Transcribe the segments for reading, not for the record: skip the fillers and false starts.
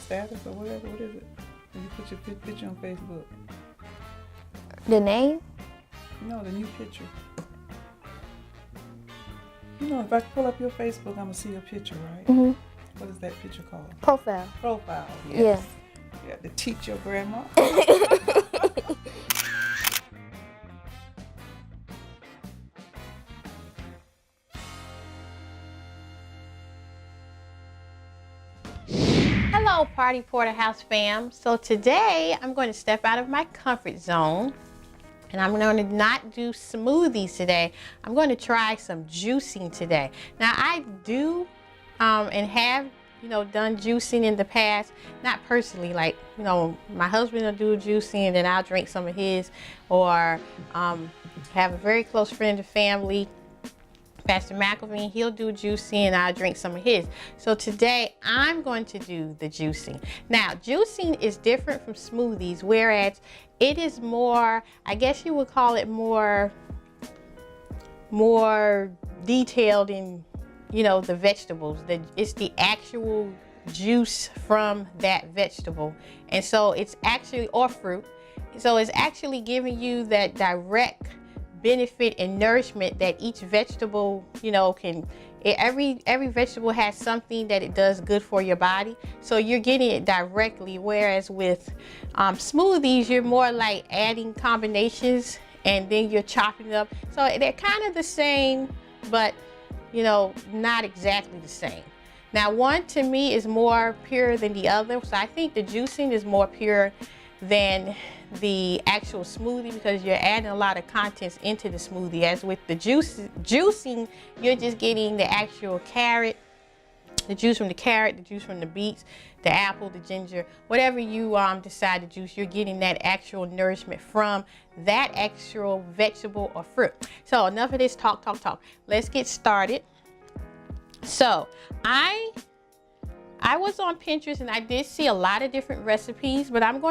status or whatever? What is it? When you put your picture on Facebook? The name? No, the new picture. You know, if I pull up your Facebook, I'm gonna see your picture, right? Mm-hmm. What is that picture called? Profile. Profile. Yes. Yeah. You have to teach your grandma. Hello, Party Porterhouse fam. So today I'm going to step out of my comfort zone and I'm going to not do smoothies today. I'm going to try some juicing today. Now I do and have, you know, done juicing in the past, not personally, like, you know, my husband will do juicing and then I'll drink some of his, or have a very close friend of family, Pastor McElveen, he'll do juicing and I'll drink some of his. So today I'm going to do the juicing. Now, juicing is different from smoothies, whereas it is more, I guess you would call it more detailed in, you know, the vegetables. It's the actual juice from that vegetable. And so it's actually, or fruit. So it's actually giving you that direct benefit and nourishment that each vegetable, you know, can. Every vegetable has something that it does good for your body, so you're getting it directly, whereas with smoothies you're more like adding combinations and then you're chopping it up. So they're kind of the same, but, you know, not exactly the same. Now, one to me is more pure than the other, so I think the juicing is more pure than the actual smoothie because you're adding a lot of contents into the smoothie. As with the juicing, you're just getting the actual carrot, the juice from the carrot, the juice from the beets, the apple, the ginger, whatever you decide to juice, you're getting that actual nourishment from that actual vegetable or fruit. So enough of this talk. Let's get started. So I was on Pinterest and I did see a lot of different recipes, but I'm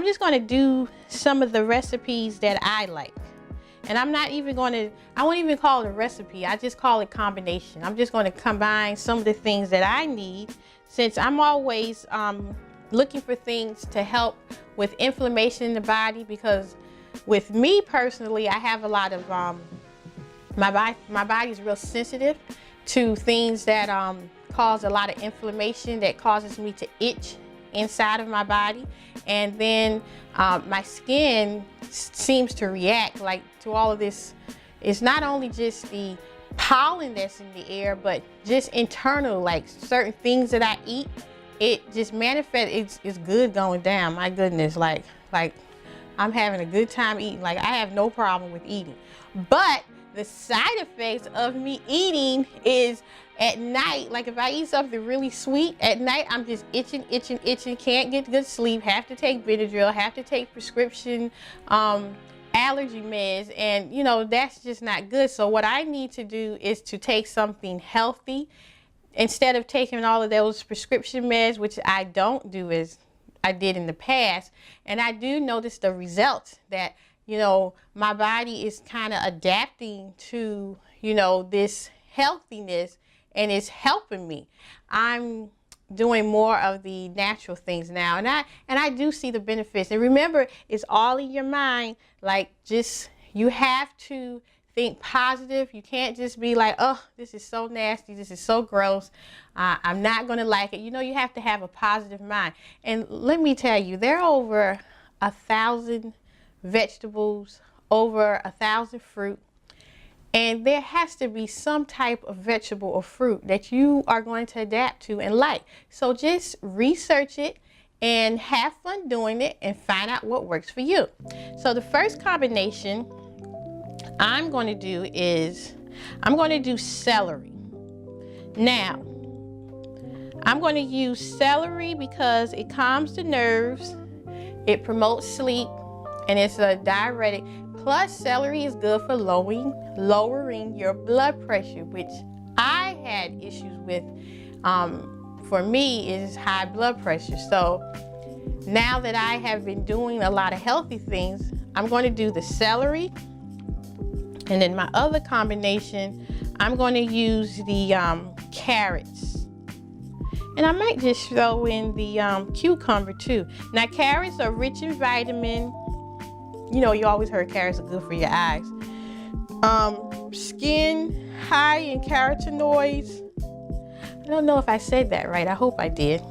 just going to do some of the recipes that I like. And I won't even call it a recipe. I just call it combination. I'm just going to combine some of the things that I need, since I'm always looking for things to help with inflammation in the body, because with me personally, I have a lot of, my body is real sensitive to things that cause a lot of inflammation, that causes me to itch inside of my body, and then my skin seems to react like to all of this. It's not only just the pollen that's in the air, but just internal, like certain things that I eat, it just manifests. It's good going down. My goodness, like I'm having a good time eating. Like, I have no problem with eating, but the side effects of me eating is at night. Like, if I eat something really sweet at night, I'm just itching, can't get good sleep, have to take Benadryl, have to take prescription allergy meds, and you know, that's just not good. So what I need to do is to take something healthy instead of taking all of those prescription meds, which I don't do as I did in the past. And I do notice the results that, you know, my body is kind of adapting to, you know, this healthiness, and it's helping me. I'm doing more of the natural things now, and I do see the benefits. And remember, it's all in your mind. Like, just, you have to think positive. You can't just be like, oh, this is so nasty, this is so gross, I'm not gonna like it. You know, you have to have a positive mind. And let me tell you, there are over 1,000 vegetables, over 1,000 fruit, and there has to be some type of vegetable or fruit that you are going to adapt to and like. So just research it and have fun doing it and find out what works for you. So the first combination I'm going to do is I'm going to do celery. Now, I'm going to use celery because it calms the nerves, it promotes sleep, and it's a diuretic. Plus, celery is good for lowering your blood pressure, which I had issues with. For me, is high blood pressure. So now that I have been doing a lot of healthy things, I'm going to do the celery. And then my other combination, I'm going to use the carrots. And I might just throw in the cucumber too. Now carrots are rich in vitamin. You know, you always heard carrots are good for your eyes. Skin high in carotenoids. I don't know if I said that right. I hope I did.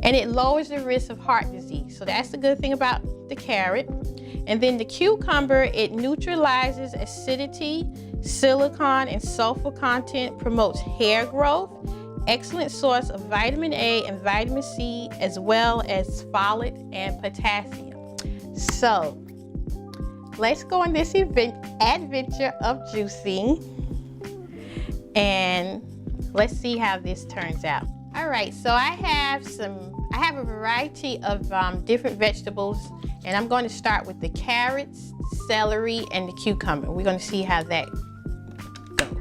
And it lowers the risk of heart disease. So that's the good thing about the carrot. And then the cucumber, it neutralizes acidity, silicon, and sulfur content, promotes hair growth, excellent source of vitamin A and vitamin C, as well as folate and potassium. So let's go on this adventure of juicing, and let's see how this turns out. All right, so I have a variety of different vegetables, and I'm going to start with the carrots, celery, and the cucumber. We're going to see how that goes.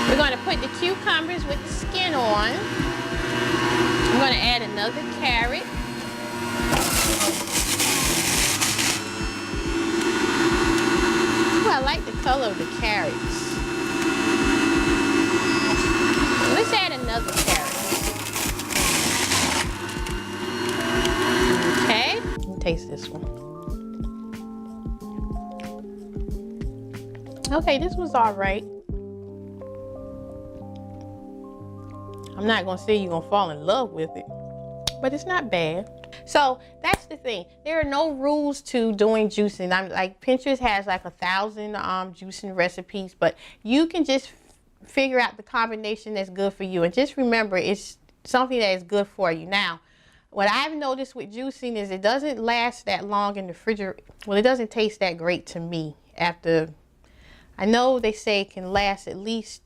We're going to put the cucumbers with the skin on. I'm going to add another carrot. Ooh, I like the color of the carrots. Let's add another carrot. Okay, let me taste this one. Okay, this was all right. I'm not gonna say you're gonna fall in love with it, but it's not bad. So that's the thing. There are no rules to doing juicing. I'm like, Pinterest has like 1,000 juicing recipes, but you can just figure out the combination that's good for you. And just remember, it's something that is good for you. Now, what I've noticed with juicing is it doesn't last that long in the refrigerator. Well, it doesn't taste that great to me after. I know they say it can last at least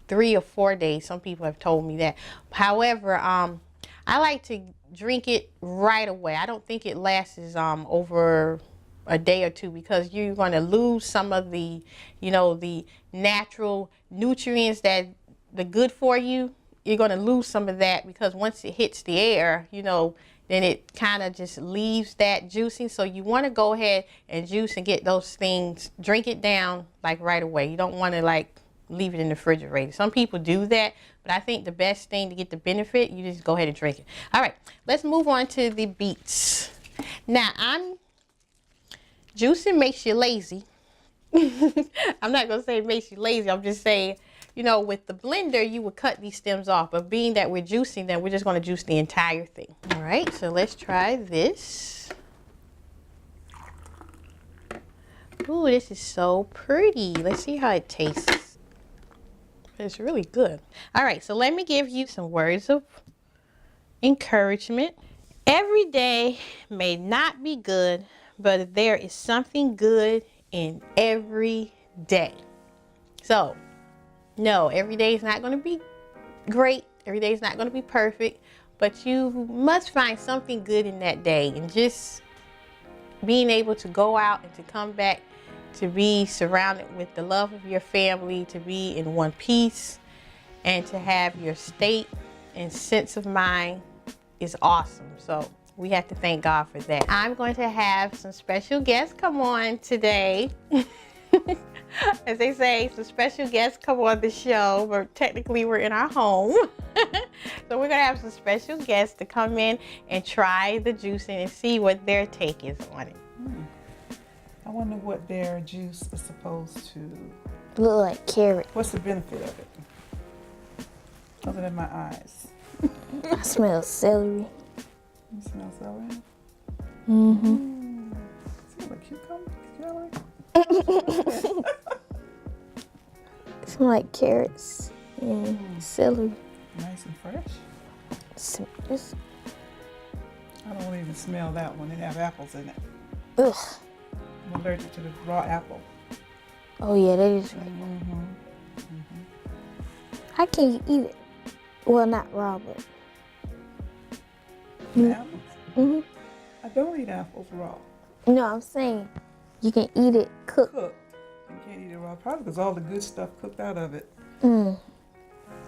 3 or 4 days. Some people have told me that. However, I like to drink it right away. I don't think it lasts over a day or two, because you're going to lose some of the, you know, the natural nutrients that are good for you. You're going to lose some of that, because once it hits the air, you know, then it kind of just leaves that juicing. So you want to go ahead and juice and get those things, drink it down like right away. You don't want to like leave it in the refrigerator. Some people do that, but I think the best thing to get the benefit, you just go ahead and drink it. All right, let's move on to the beets. Now, juicing makes you lazy. I'm not gonna say it makes you lazy. I'm just saying, you know, with the blender, you would cut these stems off, but being that we're juicing them, we're just gonna juice the entire thing. All right, so let's try this. Ooh, this is so pretty. Let's see how it tastes. It's really good. All right, so let me give you some words of encouragement. Every day may not be good, but there is something good in every day. So, no, every day is not going to be great. Every day is not going to be perfect, but you must find something good in that day. And just being able to go out and to come back to be surrounded with the love of your family, to be in one piece, and to have your state and sense of mind is awesome. So we have to thank God for that. I'm going to have some special guests come on today. As they say, some special guests come on the show, but technically we're in our home. So we're gonna have some special guests to come in and try the juicing and see what their take is on it. I wonder what their juice is supposed to Look like carrot. What's the benefit of it? Other than my eyes. I smell celery. You smell celery? Mm-hmm. Smell like cucumber? Celery? It smells like carrots and celery. Nice and fresh. It's, I don't even smell that one. It have apples in it. ugh. I'm allergic to the raw apple. Oh yeah, that is right. Mm-hmm. How can you eat it? Well, not raw, but. Apples? Mhm. I don't eat apples raw. No, I'm saying you can eat it cooked. Cooked. You can't eat it raw, probably because all the good stuff cooked out of it. Mm.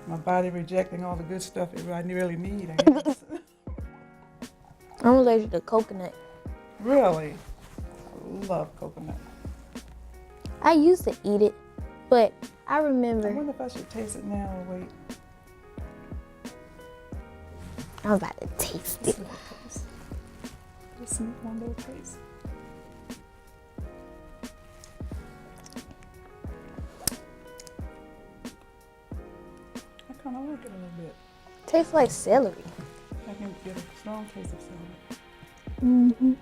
My body rejecting all the good stuff it I really need, I guess. I'm allergic to coconut. Really? I love coconut. I used to eat it, but I I remember wonder if I should taste it now or wait. I'm about to taste it. See what it tastes. Just sneak one little taste. I kind of like it a little bit. Tastes like celery. I can get a strong taste of celery. Mm-hmm.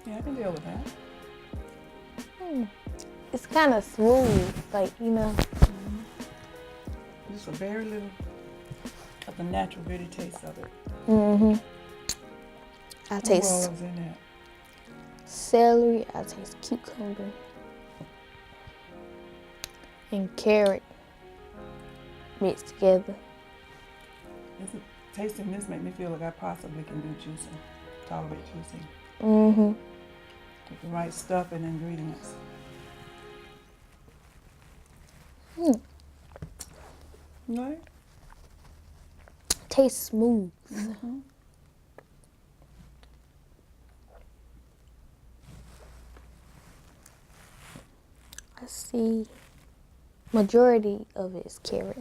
Yeah, I can deal with that. It's kind of smooth, like, you know. Just a very little of the natural bitter taste of it. Mm-hmm. I What taste all is in that? celery. I taste cucumber and carrot mixed together. Tasting this make me feel like I possibly can do juicing, tolerate juicing, Mm-hmm. with the right stuff and ingredients. Right? Tastes smooth. Mm-hmm. I see majority of it is carrot.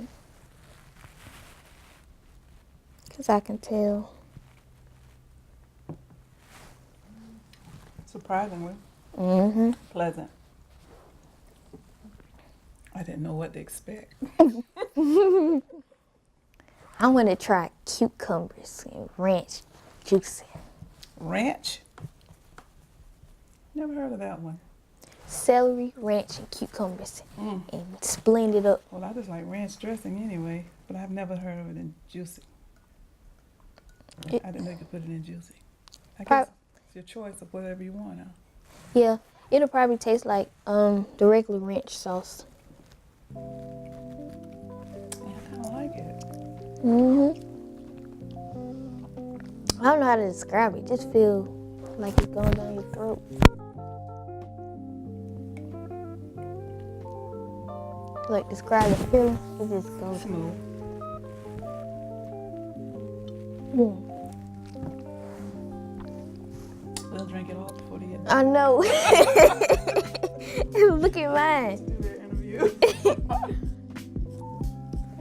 Because I can tell. Surprisingly Mm-hmm. pleasant. I didn't know what to expect. I want to try cucumbers and ranch juicing. Ranch? Never heard of that one. Celery, ranch, and cucumbers. Mm. And blend it up. Well, I just like ranch dressing anyway, but I've never heard of it in juicing. I didn't know you could put it in juicing. I guess it's your choice of whatever you want. Huh? Yeah, it'll probably taste like the regular ranch sauce. Yeah, I kind of like it. Mm-hmm. I don't know how to describe it. Just feel like it's going down your throat. Like describe the feeling. It just goes. Smooth. Mm. We'll drink it all before the end. I know. Look at mine. Do their interview.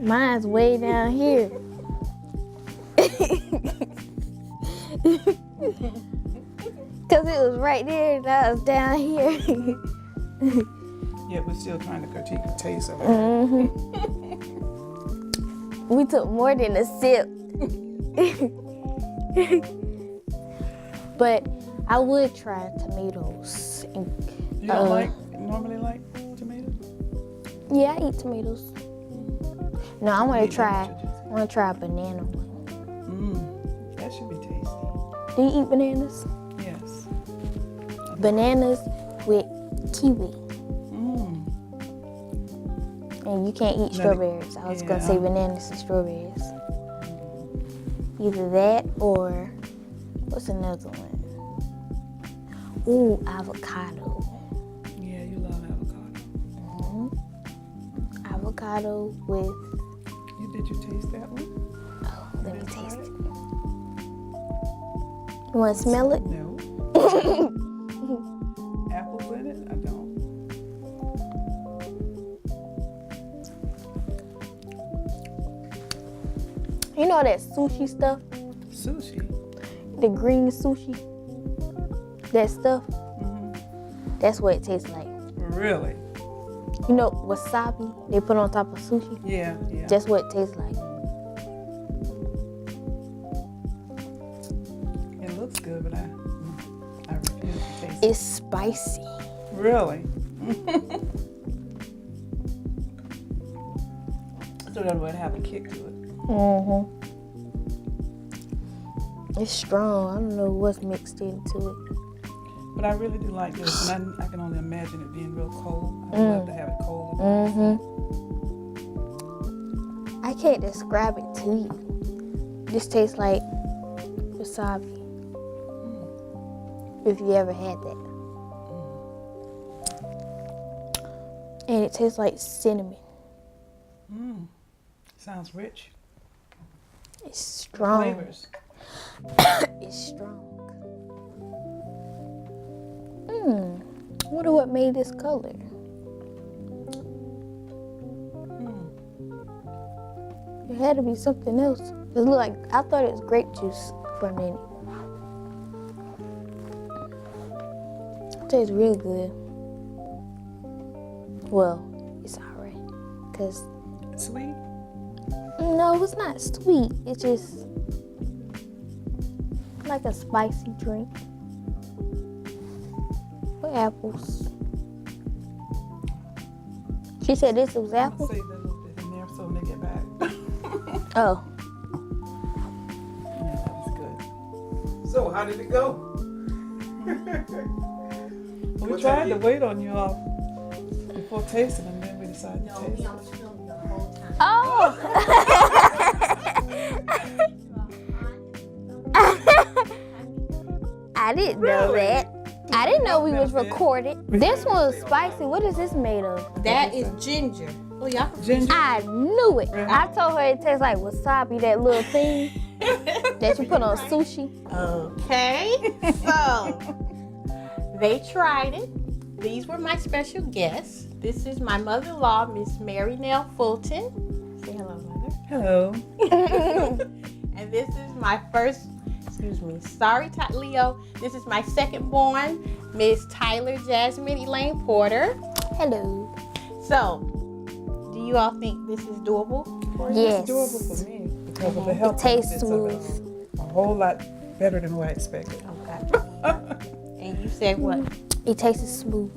Mine's way down here. Because it was right there and I was down here. Yeah, we're still trying to critique the taste of it. Mm-hmm. We took more than a sip. But I would try tomatoes. And, You don't normally like tomatoes? yeah, I eat tomatoes. No, I want Eat to them try. with your I juice. want to try a banana one. That should be tasty. Do you eat bananas? Yes. Bananas with kiwi. Mm. And you can't eat strawberries. I was going to say yeah. bananas and strawberries. Either that or, what's another one? Ooh, avocado. Yeah, you love avocado. Mm-hmm. Avocado with, Did you taste that one? oh, let me Did you try taste it? it. You want to smell it? No. Apples in it? I don't. You know that sushi stuff? Sushi? The green sushi? That stuff? Mm-hmm. That's what it tastes like. Really? You know wasabi they put on top of sushi? Yeah, yeah. That's what it tastes like. It looks good, but I refuse to taste it. It's spicy. Really? So that would have a kick to it. Mm-hmm. It's strong. I don't know what's mixed into it. But I really do like this, and I can only imagine it being real cold. I'd love to have it cold. I can't describe it to you. It just tastes like wasabi. If you ever had that. And it tastes like cinnamon. Sounds rich. It's strong. Flavors. It's strong. Wonder what made this color. It had to be something else. It looked like, I thought it was grape juice for a minute. It tastes real good. Well, it's alright. Cause Sweet? no, it's not sweet. It's just like a spicy drink. With apples. She said this was I'm apples? going to save that little bit in there so when they get back. Oh. Yeah, that was good. So, how did it go? We What tried time to you- wait on you all before tasting them, then we decided to taste them. filming the whole time. Oh. I didn't know that. I didn't know we was recorded. This one was spicy. What is this made of? That is ginger. Oh, y'all can Ginger? I knew it. I told her it tastes like wasabi, that little thing that you put on sushi. Okay, so they tried it. These were my special guests. This is my mother-in-law, Miss Mary Nell Fulton. Say hello, mother. Hello. And this is my Leo. This is my second born, Miss Tyler Jasmine Elaine Porter. Hello. So, do you all think this is doable? Yes. It's doable for me because of the health It tastes benefits of it. smooth. A whole lot better than what I expected. Okay. And you said what? It tastes smooth.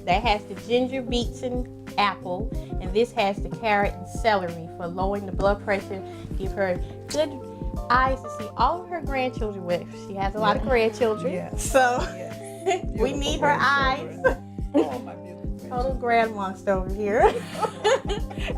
That has the ginger, beets, and apple. And this has the carrot and celery for lowering the blood pressure, give her good eyes to see all of her grandchildren with. She has a lot of grandchildren. Yes. So Yes. we need her eyes. grandchildren. Oh, my beautiful Total grand monster over here.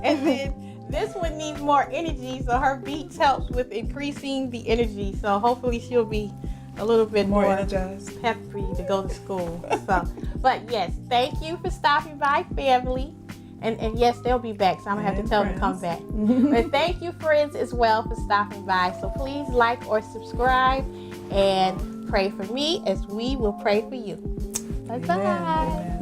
And then this one needs more energy, so her beets helps with increasing the energy. So hopefully she'll be a little bit More more energized. peppery to go to school. So, but yes, thank you for stopping by, family. And yes, they'll be back, so I'm gonna have to And tell them to come friends. back. But thank you, friends, as well, for stopping by. So please like or subscribe and pray for me as we will pray for you. Bye bye. Amen. Amen.